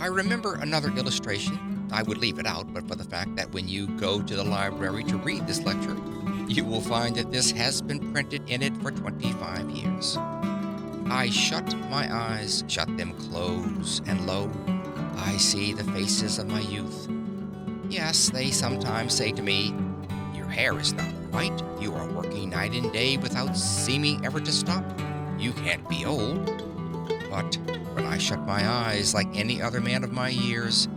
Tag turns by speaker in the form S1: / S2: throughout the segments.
S1: I remember another illustration. I would leave it out, but for the fact that when you go to the library to read this lecture, you will find that this has been printed in it for 25 years. I shut my eyes, shut them close, and lo, I see the faces of my youth. Yes, they sometimes say to me, "Your hair is not white. You are working night and day without seeming ever to stop. You can't be old." But when I shut my eyes like any other man of my years,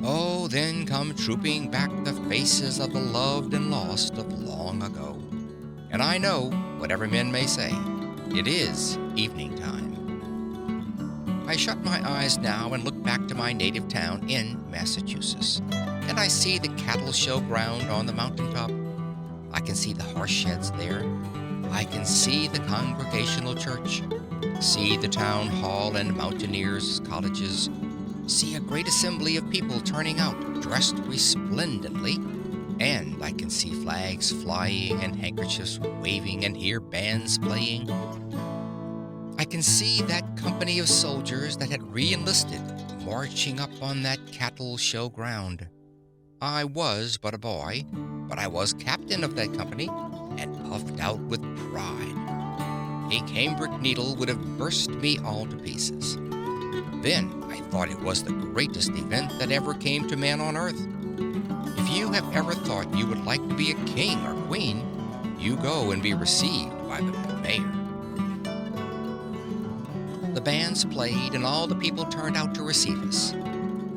S1: oh, then come trooping back the faces of the loved and lost of long ago. And I know, whatever men may say, it is evening time. I shut my eyes now and look back to my native town in Massachusetts. And I see the cattle show ground on the mountaintop. I can see the horse sheds there. I can see the Congregational Church, see the town hall and mountaineers' cottages, see a great assembly of people turning out, dressed resplendently, and I can see flags flying and handkerchiefs waving and hear bands playing. I can see that company of soldiers that had re-enlisted marching up on that cattle show ground. I was but a boy, but I was captain of that company and puffed out with pride. A cambric needle would have burst me all to pieces. Then I thought it was the greatest event that ever came to man on earth. If you have ever thought you would like to be a king or queen, you go and be received by the mayor. The bands played and all the people turned out to receive us.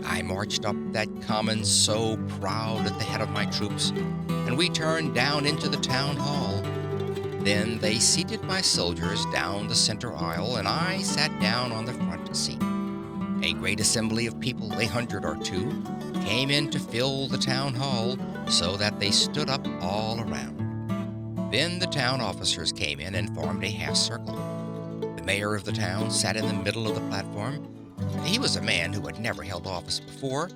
S1: I marched up that common so proud at the head of my troops, and we turned down into the town hall. Then they seated my soldiers down the center aisle, and I sat down on the front seat. A great assembly of people, 100 or two, came in to fill the town hall, so that they stood up all around. Then the town officers came in and formed a half circle. The mayor of the town sat in the middle of the platform. He was a man who had never held office before,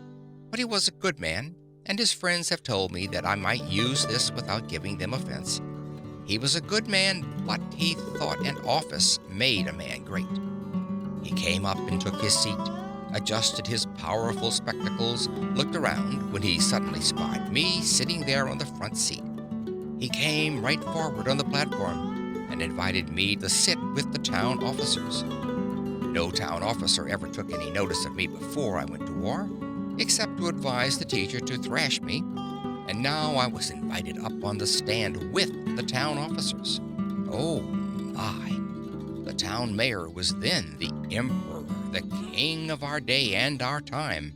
S1: but he was a good man, and his friends have told me that I might use this without giving them offense. He was a good man, but he thought an office made a man great. He came up and took his seat, adjusted his powerful spectacles, looked around when he suddenly spied me sitting there on the front seat. He came right forward on the platform and invited me to sit with the town officers. No town officer ever took any notice of me before I went to war, except to advise the teacher to thrash me, and now I was invited up on the stand with the town officers. Oh my! The town mayor was then the emperor, the king of our day and our time.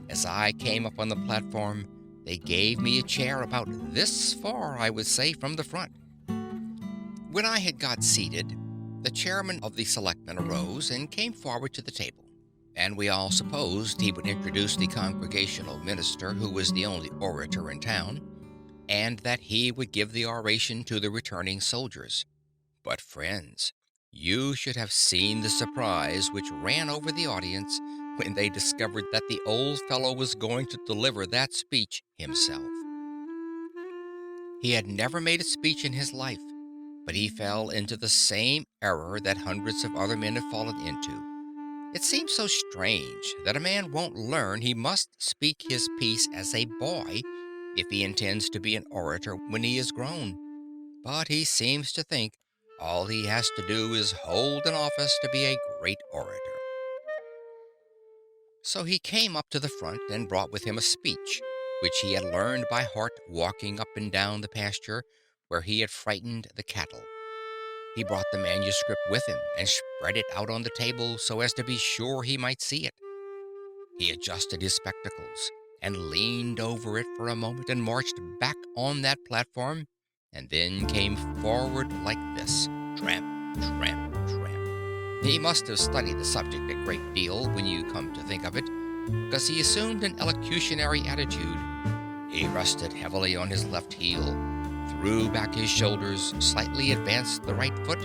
S1: As I came up on the platform, they gave me a chair about this far, I would say, from the front. When I had got seated, the chairman of the selectmen arose and came forward to the table, and we all supposed he would introduce the congregational minister, who was the only orator in town, and that he would give the oration to the returning soldiers. But, friends, you should have seen the surprise which ran over the audience when they discovered that the old fellow was going to deliver that speech himself. He had never made a speech in his life, but he fell into the same error that hundreds of other men have fallen into. It seems so strange that a man won't learn he must speak his piece as a boy if he intends to be an orator when he is grown. But he seems to think all he has to do is hold an office to be a great orator. So he came up to the front and brought with him a speech, which he had learned by heart walking up and down the pasture where he had frightened the cattle. He brought the manuscript with him and spread it out on the table so as to be sure he might see it. He adjusted his spectacles and leaned over it for a moment and marched back on that platform and then came forward like this: tramp, tramp, tramp. He must have studied the subject a great deal when you come to think of it, because he assumed an elocutionary attitude. He rested heavily on his left heel, threw back his shoulders, slightly advanced the right foot,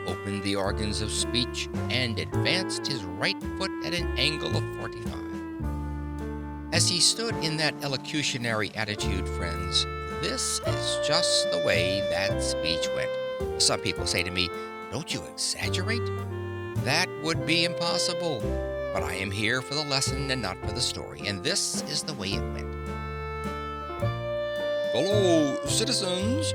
S1: opened the organs of speech, and advanced his right foot at an angle of 45. As he stood in that elocutionary attitude, friends, this is just the way that speech went. Some people say to me, "Don't you exaggerate?" That would be impossible, but I am here for the lesson and not for the story, and this is the way it went. Fellow citizens!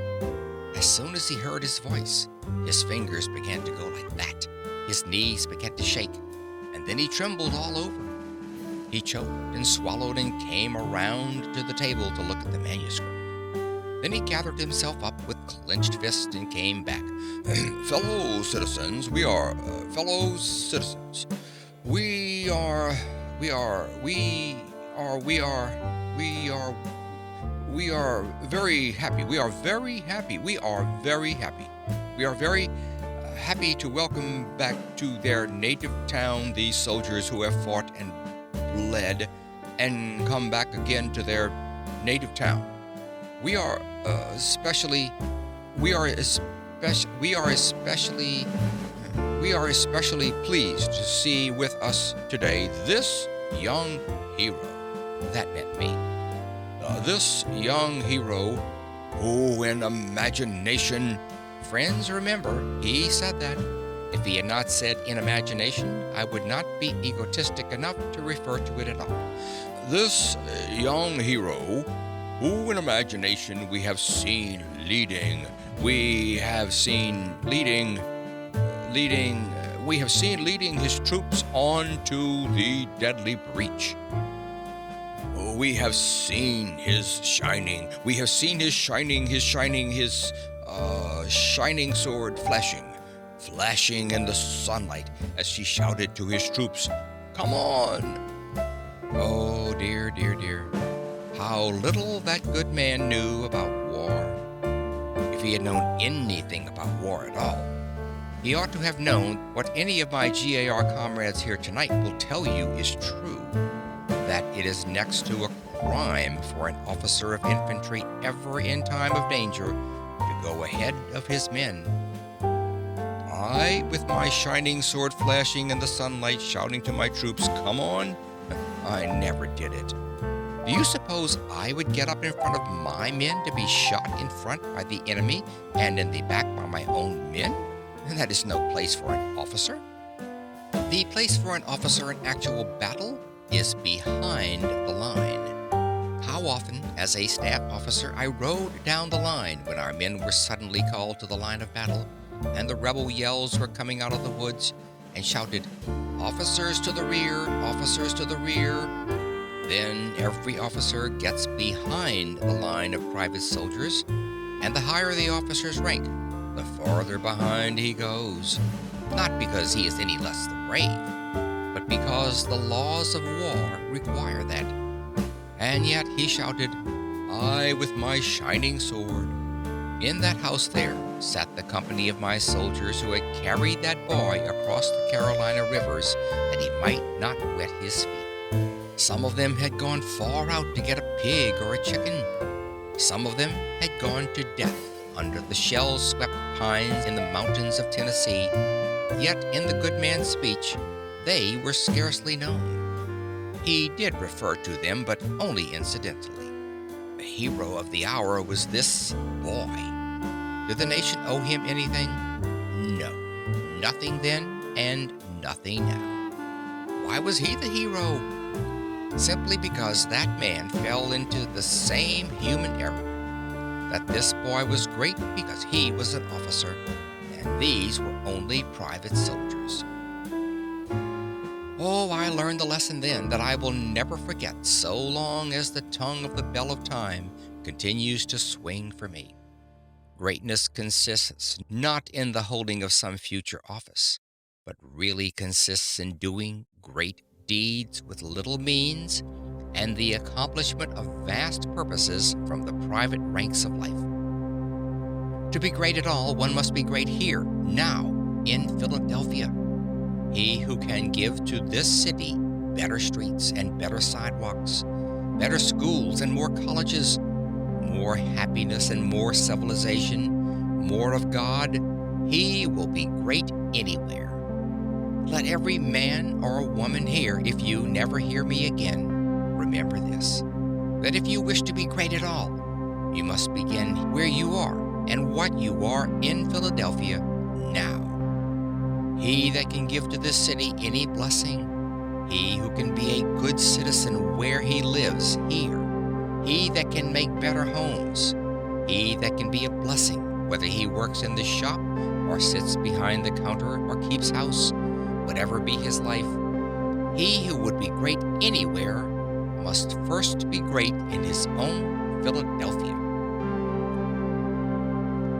S1: As soon as he heard his voice, his fingers began to go like that. His knees began to shake, and then he trembled all over. He choked and swallowed and came around to the table to look at the manuscript. Then he gathered himself up with clenched fist and came back. Fellow citizens, fellow citizens. We are very happy. We are very happy. We are very happy. We are very happy to welcome back to their native town these soldiers who have fought and bled and come back again to their native town. We are especially pleased to see with us today this young hero. That meant me. This young hero who in imagination, friends, remember, he said that. If he had not said in imagination, I would not be egotistic enough to refer to it at all. This young hero who in imagination we have seen leading his troops on to the deadly breach. We have seen his shining sword flashing in the sunlight as he shouted to his troops, "Come on!" Oh, dear, dear, dear. How little that good man knew about war. If he had known anything about war at all, he ought to have known what any of my GAR comrades here tonight will tell you is true, that it is next to a crime for an officer of infantry ever in time of danger to go ahead of his men. I, with my shining sword flashing in the sunlight, shouting to my troops, "Come on!" I never did it. Do you suppose I would get up in front of my men to be shot in front by the enemy and in the back by my own men? That is no place for an officer. The place for an officer in actual battle is behind the line. How often, as a staff officer, I rode down the line when our men were suddenly called to the line of battle, and the rebel yells were coming out of the woods, and shouted, "Officers to the rear! Officers to the rear!" Then every officer gets behind the line of private soldiers, and the higher the officer's rank, the farther behind he goes. Not because he is any less brave, but because the laws of war require that. And yet he shouted, "I with my shining sword." In that house there sat the company of my soldiers who had carried that boy across the Carolina rivers that he might not wet his feet. Some of them had gone far out to get a pig or a chicken. Some of them had gone to death under the shell-swept pines in the mountains of Tennessee. Yet in the good man's speech, they were scarcely known. He did refer to them, but only incidentally. The hero of the hour was this boy. Did the nation owe him anything? No. Nothing then, and nothing now. Why was he the hero? Simply because that man fell into the same human error. That this boy was great because he was an officer, and these were only private soldiers. Oh, I learned the lesson then that I will never forget so long as the tongue of the bell of time continues to swing for me. Greatness consists not in the holding of some future office, but really consists in doing great deeds with little means and the accomplishment of vast purposes from the private ranks of life. To be great at all, one must be great here, now, in Philadelphia. He who can give to this city better streets and better sidewalks, better schools and more colleges, more happiness and more civilization, more of God, he will be great anywhere. Let every man or woman here, if you never hear me again, remember this, that if you wish to be great at all, you must begin where you are and what you are in Philadelphia now. He that can give to this city any blessing, He who can be a good citizen where he lives here. He that can make better homes. He that can be a blessing, whether he works in the shop or sits behind the counter or keeps house, whatever be his life. He who would be great anywhere must first be great in his own Philadelphia.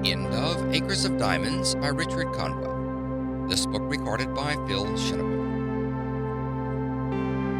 S1: End of Acres of Diamonds by Richard Conwell. This book recorded by Phil Chenevert.